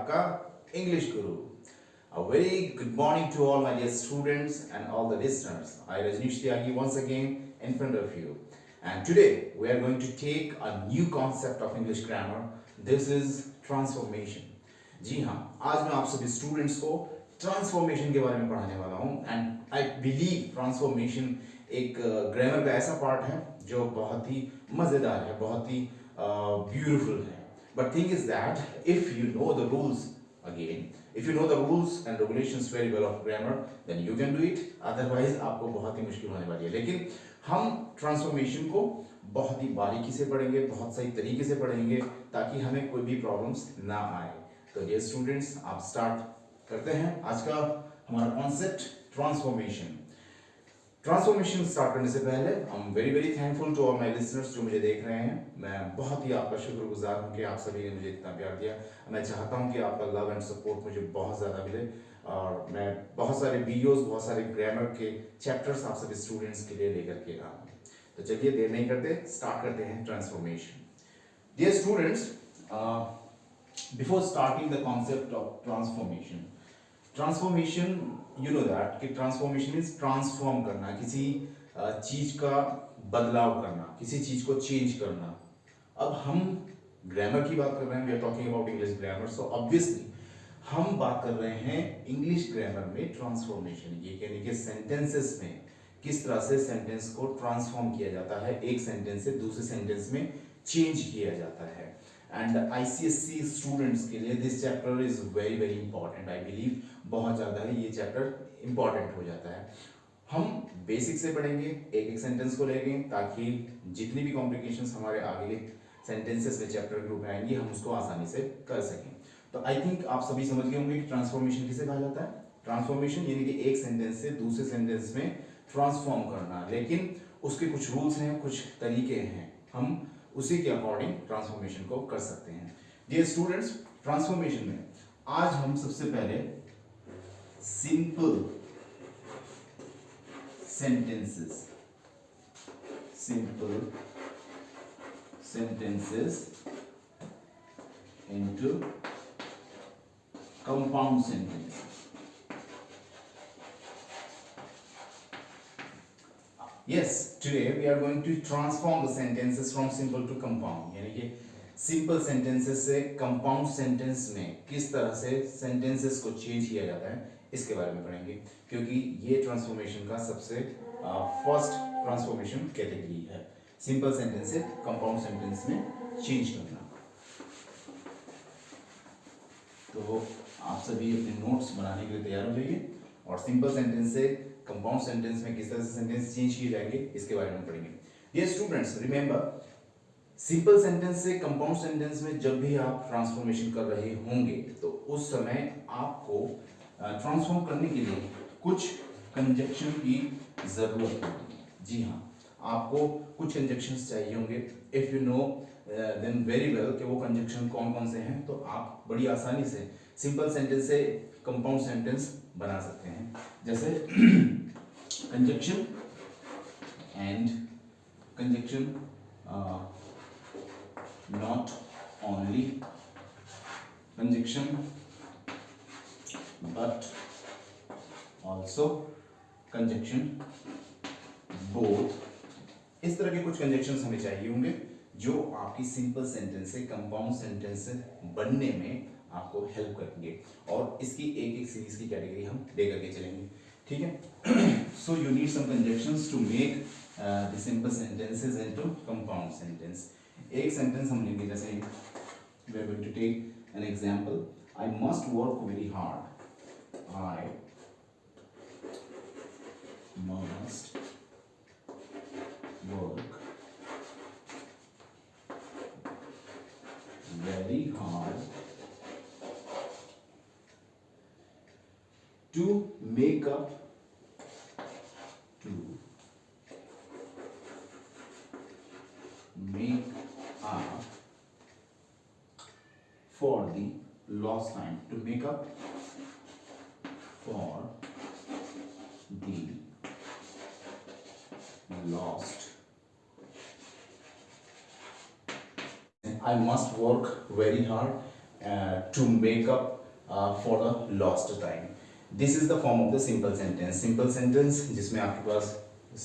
आपका English Guru. A very good morning to all my dear students and all the listeners. I Rajnish Tyagi once again in front of you. And today we are going to take a new concept of English grammar. This is transformation. जी हाँ, आज मैं आप सभी students को transformation के बारे में पढ़ाने वाला हूँ एंड आई बिलीव ट्रांसफॉर्मेशन एक ग्रामर का ऐसा पार्ट है जो बहुत ही मज़ेदार है, बहुत ही ब्यूटीफुल है. But thing is that if you know the rules again, if you know the rules and regulations very well of grammar, then you can do it. Otherwise आपको बहुत ही मुश्किल होने वाली है. लेकिन हम ट्रांसफॉर्मेशन को बहुत ही बारीकी से पढ़ेंगे, बहुत सही तरीके से पढ़ेंगे ताकि हमें कोई भी प्रॉब्लम्स ना आए. तो डियर स्टूडेंट्स, आप स्टार्ट करते हैं आज का हमारा कॉन्सेप्ट ट्रांसफॉर्मेशन. ट्रांसफॉर्मेशन स्टार्ट करने से पहले I am very very thankful to all my listeners जो मुझे देख रहे हैं. मैं बहुत ही आपका शुक्रगुजार हूं कि आप सभी ने मुझे इतना प्यार दिया. मैं चाहता हूं कि आपका लव एंड सपोर्ट मुझे बहुत ज़्यादा मिले और मैं बहुत सारे वीडियोस, बहुत सारे ग्रामर के चैप्टर्स आप सभी स्टूडेंट्स के लिए लेकर के आऊँ. तो चलिए देर नहीं करते, स्टार्ट करते हैं transformation. Dear students, before starting the concept of transformation, transformation you know that कि ट्रांसफॉर्मेशन मीन्स ट्रांसफॉर्म करना, किसी चीज का बदलाव करना, किसी चीज को चेंज करना. अब हम ग्रामर की बात कर रहे हैं, we are talking about English grammar, so obviously हम बात कर रहे हैं इंग्लिश ग्रामर में ट्रांसफॉर्मेशन, ये कहने के सेंटेंसेस में किस तरह से सेंटेंस को ट्रांसफॉर्म किया जाता है, एक सेंटेंस से दूसरे सेंटेंस में चेंज किया जाता है. एंड ICSE स्टूडेंट्स के लिए this chapter is very very important. I believe बहुत ज़्यादा ही ये चैप्टर इंपॉर्टेंट हो जाता है. हम बेसिक से पढ़ेंगे, एक एक सेंटेंस को लेंगे ताकि जितनी भी कॉम्प्लिकेशंस हमारे आगे सेंटेंसेस में चैप्टर ग्रुप में आएंगी हम उसको आसानी से कर सकें. तो आई थिंक आप सभी समझ गए होंगे कि ट्रांसफॉर्मेशन किसे कहा जाता है. ट्रांसफॉर्मेशन यानी कि एक सेंटेंस से दूसरे सेंटेंस में ट्रांसफॉर्म करना, लेकिन उसके कुछ रूल्स हैं, कुछ तरीके हैं, हम उसी के अकॉर्डिंग ट्रांसफॉर्मेशन को कर सकते हैं. डियर स्टूडेंट्स, ट्रांसफॉर्मेशन में आज हम सबसे पहले simple sentences into compound sentences. Yes, today we are going to transform the sentences from simple to compound. यानी कि सिंपल सेंटेंसेस से कंपाउंड सेंटेंस में किस तरह से सेंटेंसेस को चेंज किया जाता है इसके बारे में पढ़ेंगे, क्योंकि ये ट्रांसफॉर्मेशन का सबसे फर्स्ट ट्रांसफॉर्मेशन कैटेगरी है, सिंपल सेंटेंस से कंपाउंड सेंटेंस में चेंज करना. तो आप सभी अपने नोट्स बनाने के लिए तैयार हो जाइए और सिंपल सेंटेंस से कंपाउंड सेंटेंस में किस तरह से सेंटेंस चेंज किए जाएंगे इसके बारे में पढ़ेंगे. Dear students, remember, simple sentence से कंपाउंड सेंटेंस में जब भी आप ट्रांसफॉर्मेशन कर रहे होंगे तो उस समय आपको ट्रांसफॉर्म करने के लिए कुछ कंजक्शन की जरूरत होगी. जी हाँ, आपको कुछ कंजक्शंस चाहिए होंगे. If you know then very well कि वो कंजक्शन कौन कौन से हैं, तो आप बड़ी आसानी से सिंपल सेंटेंस से कंपाउंड सेंटेंस बना सकते हैं. जैसे conjunction and conjunction not only, conjunction but also conjunction both. इस तरह के कुछ कंजक्शंस हमें चाहिए होंगे जो आपकी सिंपल सेंटेंस से कंपाउंड सेंटेंस बनने में आपको हेल्प करेंगे और इसकी एक एक सीरीज की कैटेगरी हम लेकर के चलेंगे. ठीक है. So you need some conjunctions to make the simple sentences into compound sentence. एक सेंटेंस हम लेंगे, जैसे we are going to take an example. I must work very hard. I must work very hard to make up for the lost time, to make up for the lost. I must work very hard to make up for the lost time. This is the form of the simple sentence. Simple sentence जिसमें आपके पास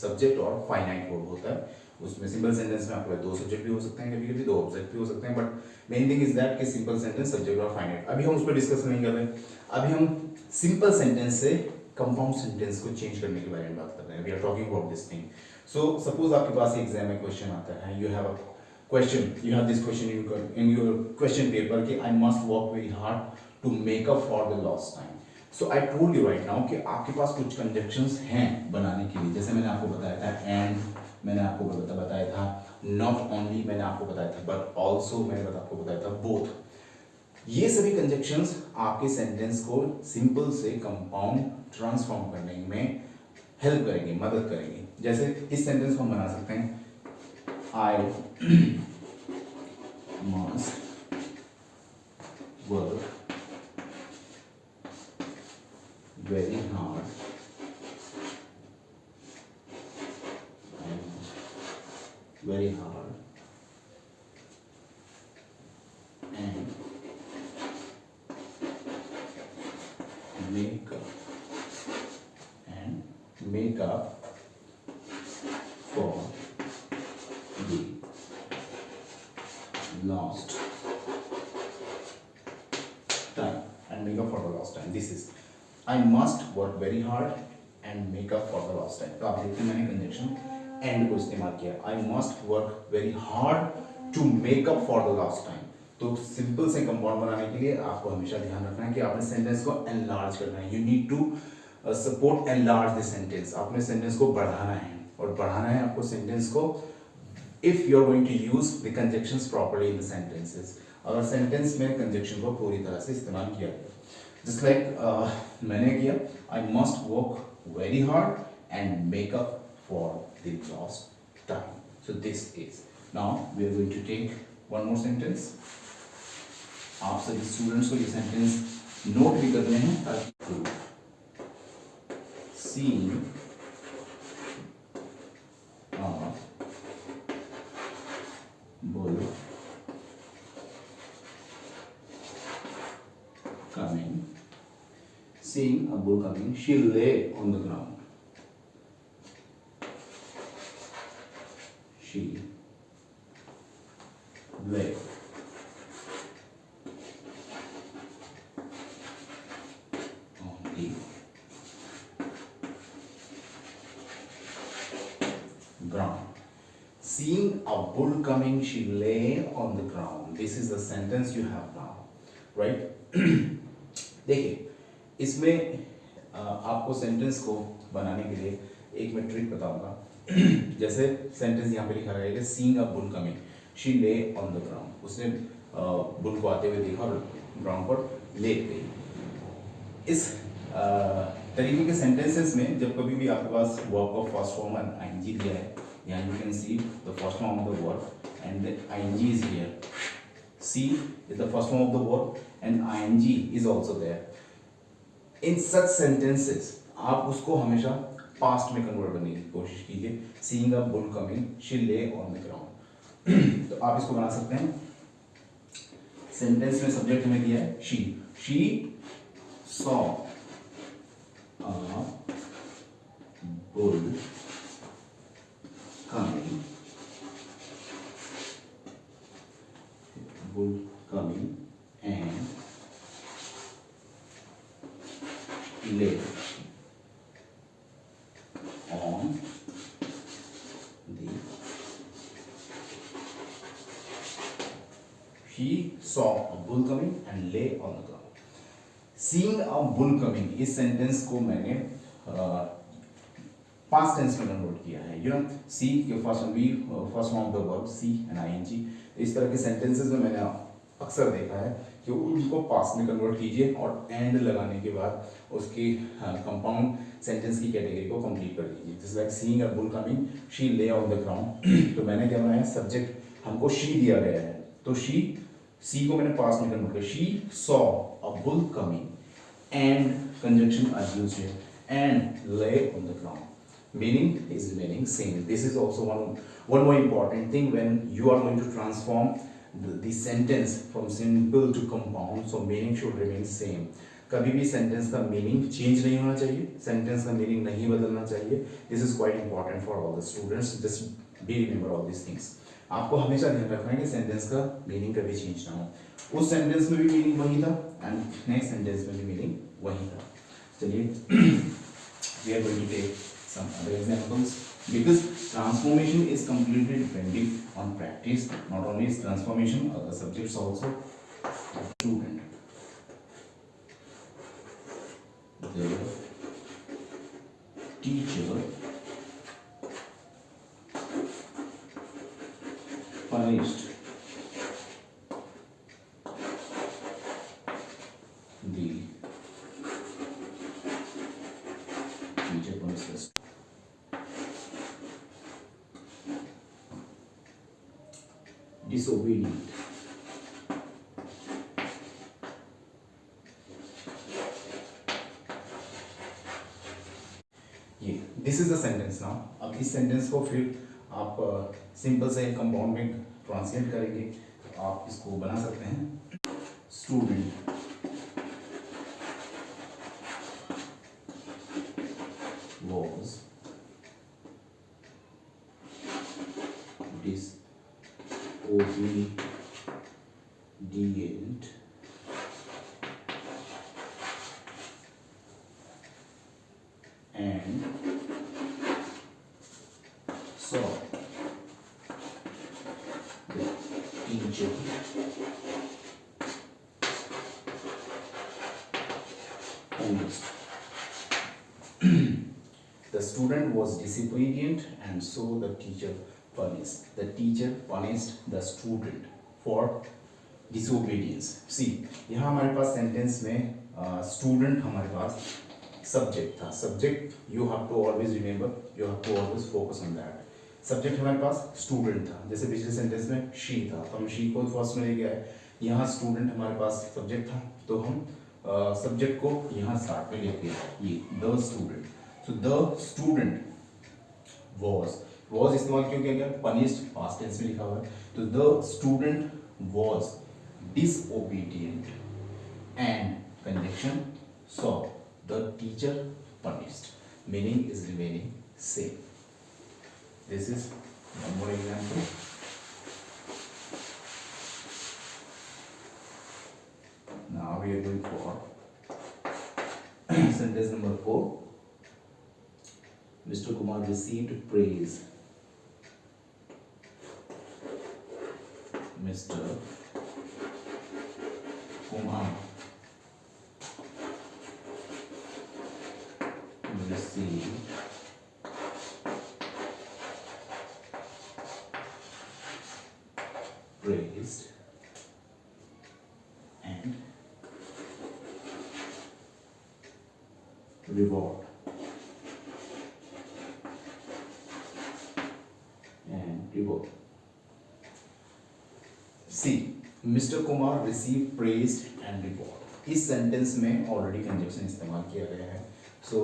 subject और finite verb होता है. उसमें simple sentence में आपके पास दो subject भी हो सकते हैं, कभी कभी दो ऑब्जेक्ट भी हो सकते हैं, but main thing is that कि सिंपल सेंटेंस, सब्जेक्ट और फाइनाइट. अभी हम उस पर डिस्कस नहीं कर रहे हैं. अभी हम सिंपल सेंटेंस से कंपाउंड सेंटेंस को चेंज करने के बारे में बात कर रहे हैं. We are talking about this thing. So suppose आपके पास एग्जाम में क्वेश्चन आता है, you have a question, you have this question in your question paper कि I must work very hard to make up for the lost time. So I told you right now कि आपके पास कुछ conjunctions हैं बनाने के लिए. जैसे मैंने आपको बताया था and, मैंने आपको बताया था not only, मैंने आपको बताया था but also, मैंने आपको बताया था both. ये सभी conjunctions आपके sentence को simple से compound transform करने में help करेंगे, मदद करेंगे. जैसे इस sentence को हम बना सकते हैं I must work very hard and make up for the lost time. And make up for the lost time. This is I must work very hard and make up for the lost time. तो आप देखते हैं मैंने conjunction and को इस्तेमाल किया. I must work very hard to make up for the lost time. तो simple से कंपाउंड बनाने के लिए आपको हमेशा ध्यान रखना है कि आपने सेंटेंस को एनलार्ज करना है. You need to support enlarge the sentence. आपने सेंटेंस को बढ़ाना है, और बढ़ाना है आपको सेंटेंस को if you are going to use the conjunctions properly in the sentences. अगर सेंटेंस में कंजक्शन को पूरी तरह से इस्तेमाल किया गया, just like मैंने किया, I must work very hard and make up for the lost time. So this is. Now we are going to take one more sentence. आप सभी स्टूडेंट्स को ये सेंटेंस नोट भी करने हैं ताकि seeing bull coming, seeing a bull coming, she lay on the ground. She lay on the ground. Seeing a bull coming, she lay on the ground. This is the sentence you have now, right? देखिए, इसमें आपको sentence को बनाने के लिए एक मैं trick बताऊंगा. जैसे सेंटेंस यहाँ पे लिखा है कि seeing a bull coming, she ले ऑन द ग्राउंड. उसने बुल को आते हुए देखा और ग्राउंड पर लेट गई. इस तरीके के सेंटेंसेस में जब कभी भी आपके पास वर्ब का फर्स्ट फॉर्म आईएनजी दिया है, यहाँ you can see the first form of the verb and the ing is here. See is the first form of the verb and ing is also there. In such sentences आप उसको हमेशा past में convert करने की कोशिश कीजिए. Seeing a bull coming, she lay on the ground. तो आप इसको बना सकते हैं. सेंटेंस में सब्जेक्ट हमें दिया है she saw a bull coming and lay on the. She saw a bull coming and lay on the ground. Seeing a bull coming इस सेंटेंस को मैंने पास्ट टेंस में कन्वर्ट किया है. यू नो सी के first form of the verb see and ING. इस तरह के सेंटेंसेस में मैंने अक्सर देखा है कि उनको पास्ट में कन्वर्ट कीजिए और एंड लगाने के बाद उसकी कंपाउंड सेंटेंस की कैटेगरी को कंप्लीट कर दीजिए. जैसे like seeing a bull coming, she ले ऑन द ग्राउंड. तो मैंने क्या बनाया, सब्जेक्ट हमको शी दिया गया है, तो सी को मैंने पास्ट में कन्वर्ट किया. She saw a bull coming and conjunction are used here and lay on the ground. Meaning is remaining same. This is also one more important thing when you are going to transform the sentence from simple to compound, so meaning should remain same. कभी भी sentence का meaning change नहीं होना चाहिए, sentence का meaning नहीं बदलना चाहिए. This is quite important for all the students. Just be remember all this things. आपको हमेशा ध्यान रखना है कि सेंटेंस का मीनिंग कभी चेंज ना हो. उस सेंटेंस में भी मीनिंग वही था एंड नेक्स्ट सेंटेंस में भी मीनिंग वही था. चलिए we are going to take some other examples, because transformation is completely depending on practice. Not only is transformation, other subjects also. Student, the teacher punished the teacher punished the disobedient. ये this is the sentence now. अब इस sentence को फिर आप simple से compound में translate करेंगे. आप इसको बना सकते हैं. Student was disobedient and so the teacher punished. The student was disobedient and so the teacher punished. The teacher punished the student for disobedience. See, यहाँ हमारे पास सेंटेंस में स्टूडेंट हमारे पास सब्जेक्ट था. Subject you have to always remember, you have to always focus on that. Subject हमारे पास student था. जैसे पिछले सेंटेंस में शी था तो हम शी को फर्स्ट में लेके आए. यहाँ स्टूडेंट हमारे पास सब्जेक्ट था तो हम सब्जेक्ट को यहाँ स्टार्ट में लेके आए. ये the student. So the student was इस्तेमाल क्यों किया गया? पनिश्ड पास्ट टेंस में लिखा हुआ है. तो the student was disobedient and conjunction so the teacher punished. Meaning is remaining same. This is one more example. Now we are going for sentence number 4. Mr. Kumar received praise. Mr. Kumar received praised and reward and reward. See, Mr. Kumar received praised and reward. इस sentence में already conjunction इस्तेमाल किया गया है. सो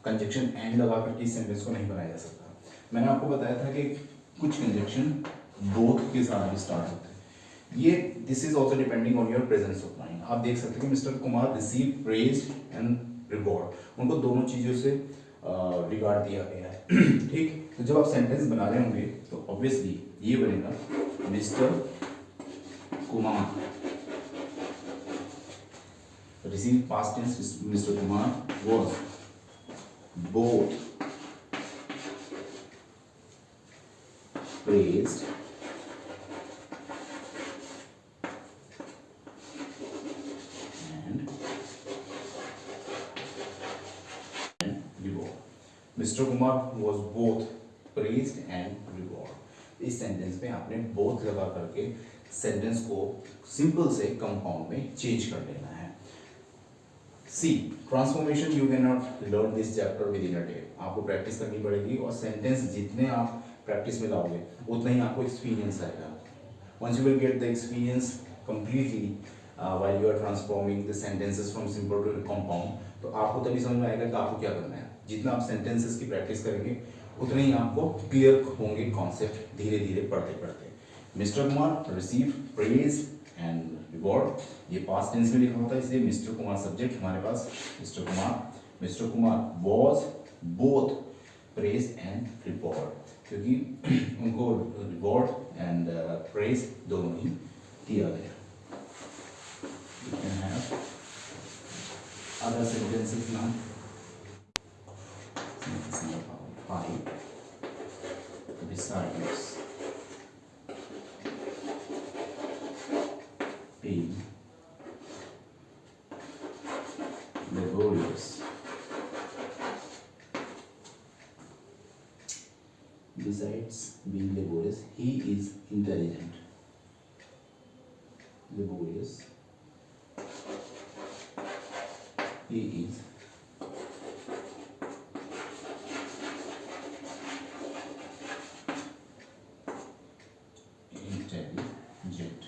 conjunction and लगा करके इस sentence को नहीं बनाया जा सकता. मैंने आपको बताया था कि कुछ कंजक्शन बोथ के साथ भी स्टार्ट होते हैं. ये this is also depending on your presence of mind. आप देख सकते हैं कि mister Kumar receive praised and reward, उनको दोनों चीज़ों से रिगार्ड दिया गया है. ठीक. तो जब आप सेंटेंस बना रहे होंगे तो ऑब्वियसली ये बनेगा mister Kumar received past tense. Mr. Kumar was both praised and rewarded. Mr. Kumar was both praised and rewarded. इस सेंटेंस में आपने both लगा करके सेंटेंस को सिंपल से कंपाउंड में चेंज कर लेना है. See transformation you can not learn this chapter within a day. आपको प्रैक्टिस करनी पड़ेगी और सेंटेंस जितने आप प्रैक्टिस में लाओगे उतना ही आपको एक्सपीरियंस आएगा. Once you will get the experience completely while you are transforming the sentences from simple to compound, तो आपको तभी समझ में आएगा कि आपको क्या करना है. जितना आप सेंटेंसेस की प्रैक्टिस करेंगे उतने ही आपको क्लियर होंगे कॉन्सेप्ट धीरे धीरे पढ़ते पढ़ते. Mister Kumar receive praise and reward, ये पास्ट टेंस में लिखा होता है इसलिए मिस्टर कुमार सब्जेक्ट हमारे पास mister Kumar was both praise and reward, क्योंकि उनको रिवॉर्ड एंड प्रेज दोनों ही दिया गया. You can have other sentences now. Sentence number 5. Besides being laborious, he is intelligent. Laborious, he is intelligent.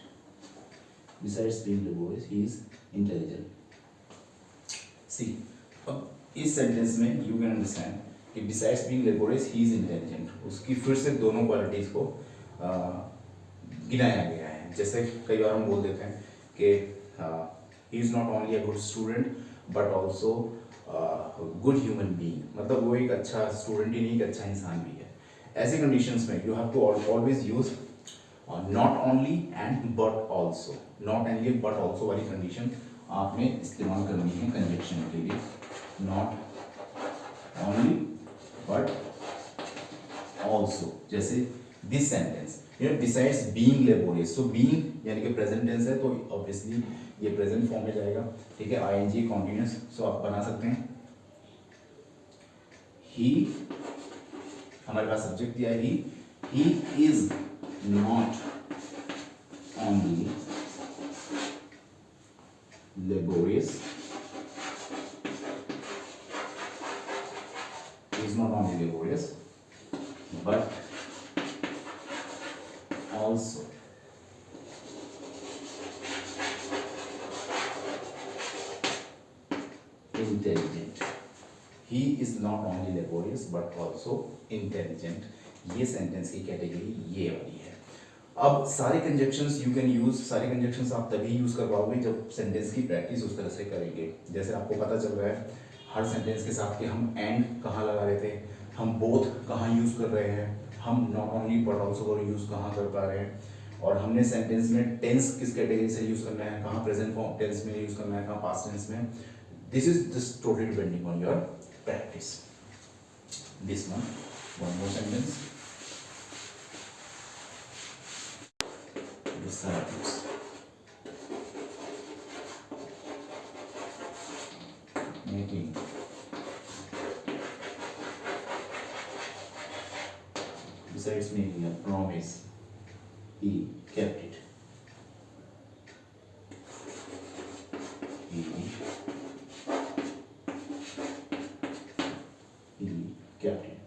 Besides being laborious, he is intelligent. See, अब इस sentence में you can understand कि besides being laborious, he is intelligent. उसकी फिर से दोनों qualities को गिनाया गया है. जैसे कई बार हम बोल देते हैं कि he is not only a good student but also good human being. मतलब वो एक अच्छा स्टूडेंट ही नहीं, एक अच्छा इंसान भी है. ऐसे कंडीशंस में you have to always use not only and but also. Not only but also वाली कंडीशन आपने इस्तेमाल करनी है कंजक्शन के लिए. Not only but also. जैसे this sentence besides being laborious, तो बीइंग यानी कि प्रेजेंट टेंस है तो ऑब्वियसली ये प्रेजेंट फॉर्म में जाएगा. ठीक है, आईएनजी कॉन्टिन्यूस. सो आप बना सकते हैं ही, हमारे पास सब्जेक्ट दिया है he is not only laborious, is not only laborious but also intelligent. He is not only laborious but also intelligent. ये सेंटेंस की कैटेगरी ये वाली है. अब सारे कंजक्शंस यू कैन यूज, सारे कंजक्शंस आप तभी यूज कर पाओगे जब सेंटेंस की प्रैक्टिस उस तरह से करेंगे. जैसे आपको पता चल रहा है हर सेंटेंस के साथ कि हम एंड कहाँ लगा रहे थे, हम बोथ कहाँ यूज कर रहे हैं, हम नॉट ओनली बट ऑल्सो को यूज कहाँ कर पा रहे हैं, और हमने सेंटेंस में टेंस किस कैटेगरी से यूज करना है, कहाँ प्रेजेंट फॉर्म टेंस में यूज करना है, कहाँ पास्ट टेंस में. This is just totally depending on your practice. This one more sentence. Besides making a promise, he kept it. He kept it.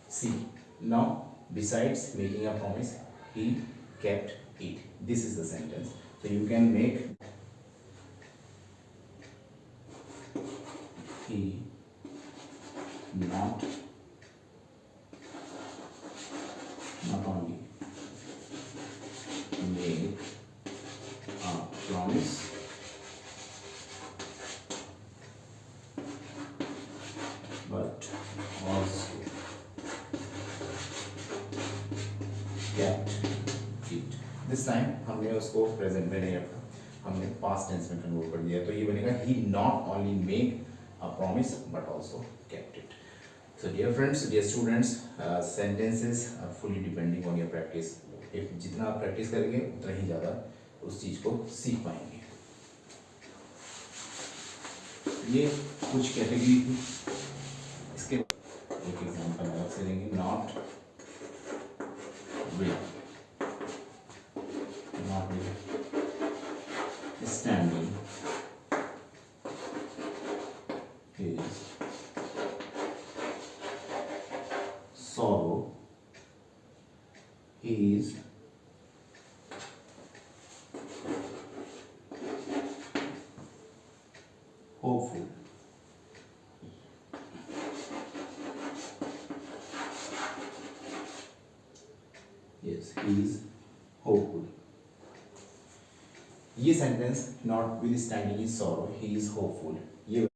See, now besides making a promise, he kept it. This is the sentence. So you can make he not only make a promise but also kept it. This time हमने उसको present में नहीं रखा, हमने past tense में convert कर दिया. तो ये बनेगा he not only make a promise but also kept it. So dear friends, dear students, sentences are fully depending on your practice. If जितना आप प्रैक्टिस करेंगे उतना ही ज़्यादा उस चीज़ को सीख पाएंगे. ये कुछ कैटेगरी थी. इसके एक एग्जांपल अलग से लेंगे. Not standing is sorrow, is hopeful. is hopeful. ये sentence not with standing his sorrow he is hopeful, ये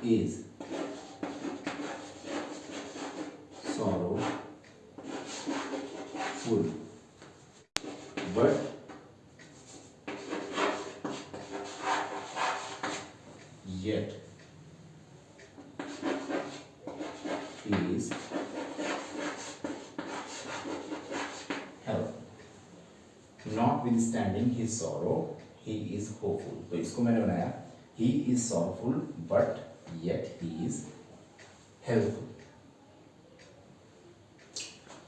is sorrowful but yet he is helpful. Notwithstanding his sorrow he is hopeful. तो इसको मैंने बनाया he is sorrowful but yet he is helpful.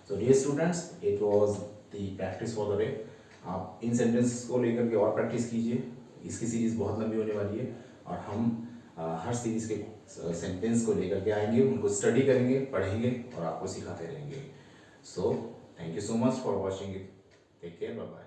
So dear students, it was the practice for the day. आप इन sentence को लेकर के और practice कीजिए, इसकी सीरीज बहुत लंबी होने वाली है और हम हर सीरीज के सेंटेंस को लेकर के आएंगे, उनको स्टडी करेंगे, पढ़ेंगे और आपको सिखाते रहेंगे. So thank you so much for watching it. Take care, bye bye.